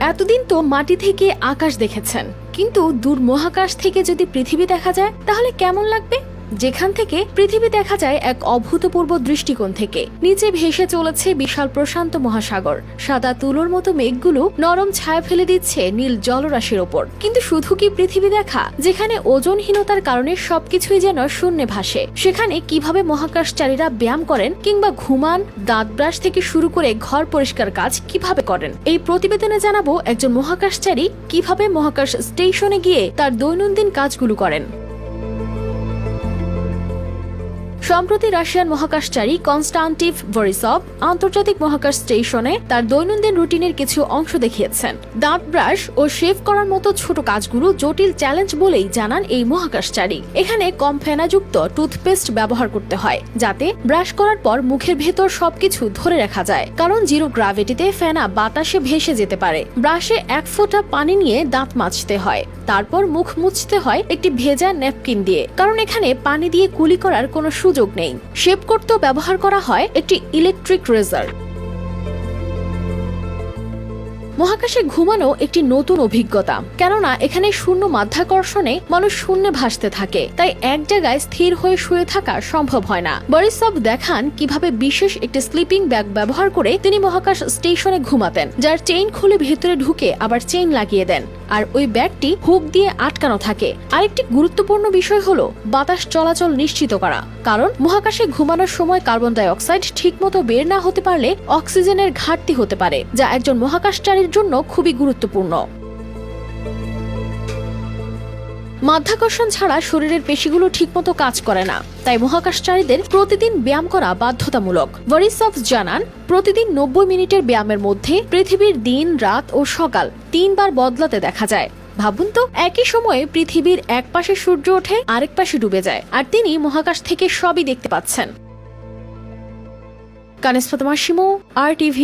এতদিন তো মাটি থেকে আকাশ দেখেছেন, কিন্তু দূর মহাকাশ থেকে যদি পৃথিবী দেখা যায় তাহলে কেমন লাগবে? যেখান থেকে পৃথিবী দেখা যায় এক অভূতপূর্ব দৃষ্টিকোণ থেকে। নিচে ভেসে চলেছে বিশাল প্রশান্ত মহাসাগর, সাদা তুলোর মতো মেঘগুলো নরম ছায়া ফেলে দিচ্ছে নীল জলরাশির ওপর। কিন্তু শুধু কি পৃথিবী দেখা? যেখানে ওজনহীনতার কারণে সবকিছুই যেন শূন্যে ভাসে, সেখানে কিভাবে মহাকাশচারীরা ব্যায়াম করেন কিংবা ঘুমান, দাঁত ব্রাশ থেকে শুরু করে ঘর পরিষ্কার কাজ কিভাবে করেন, এই প্রতিবেদনে জানাবো একজন মহাকাশচারী কিভাবে মহাকাশ স্টেশনে গিয়ে তার দৈনন্দিন কাজগুলো করেন। সম্প্রতি রাশিয়ান মহাকাশচারী কনস্টান্টিন বরিসভ আন্তর্জাতিক মহাকাশ স্টেশনে তার দৈনন্দিন রুটিনের কিছু অংশ দেখিয়েছেন। দাঁত ব্রাশ ও শেভ করার মতো ছোট কাজগুলো জটিল চ্যালেঞ্জ বলেই জানান এই মহাকাশচারী। এখানে কম ফেনাযুক্ত টুথপেস্ট ব্যবহার করতে হয়, যাতে ব্রাশ করার পর মুখের ভেতর সবকিছু ধরে রাখা যায়, কারণ জিরো গ্র্যাভিটিতে ফেনা বাতাসে ভেসে যেতে পারে। ব্রাশে 1 ফোঁটা পানি নিয়ে দাঁত মাজতে হয়, তারপর মুখ মুছতে হয় একটি ভেজা ন্যাপকিন দিয়ে, কারণ এখানে পানি দিয়ে কুলি করার কোনো সুযোগ নেই। শেভ করতেও ব্যবহার করা হয় একটি ইলেকট্রিক রেজার। মহাকাশে ঘুমানো একটি নতুন অভিজ্ঞতা, কেননা এখানে শূন্য মাধ্যাকর্ষণে মানুষ শূন্যে ভাসতে থাকে, তাই এক জায়গায় স্থির হয়ে শুয়ে থাকা সম্ভব হয় না। বরিসভ দেখান কিভাবে বিশেষ একটি স্লিপিং ব্যাগ ব্যবহার করে তিনি মহাকাশ স্টেশনে ঘুমাতেন, যার চেইন খুলে ভেতরে ঢুকে আবার চেইন লাগিয়ে দেন, আর ওই ব্যাগটি হুক দিয়ে আটকানো থাকে। আরেকটি গুরুত্বপূর্ণ বিষয় হলো বাতাস চলাচল নিশ্চিত করা, কারণ মহাকাশে ঘুমানোর সময় কার্বন ডাই অক্সাইড ঠিকমতো বের না হতে পারলে অক্সিজেনের ঘাটতি হতে পারে, যা একজন মহাকাশচারীর জন্য খুবই গুরুত্বপূর্ণ। মাধ্যাকর্ষণ ছাড়া শরীরের পেশিগুলো ঠিকমতো কাজ করে না, তাই মহাকাশচারীদের প্রতিদিন ব্যায়াম করা বাধ্যতামূলক। বরিসভ জানান, প্রতিদিন 90 মিনিটের ব্যায়ামের মধ্যে পৃথিবীর দিন, রাত ও সকাল 3 বার বদলাতে দেখা যায়। ভাবুন তো, একই সময়ে পৃথিবীর এক পাশে সূর্য ওঠে, আরেক পাশে ডুবে যায়, আর তিনি মহাকাশ থেকে সবই দেখতে পাচ্ছেন। কানেস ফাতেমা শিমু, RTV।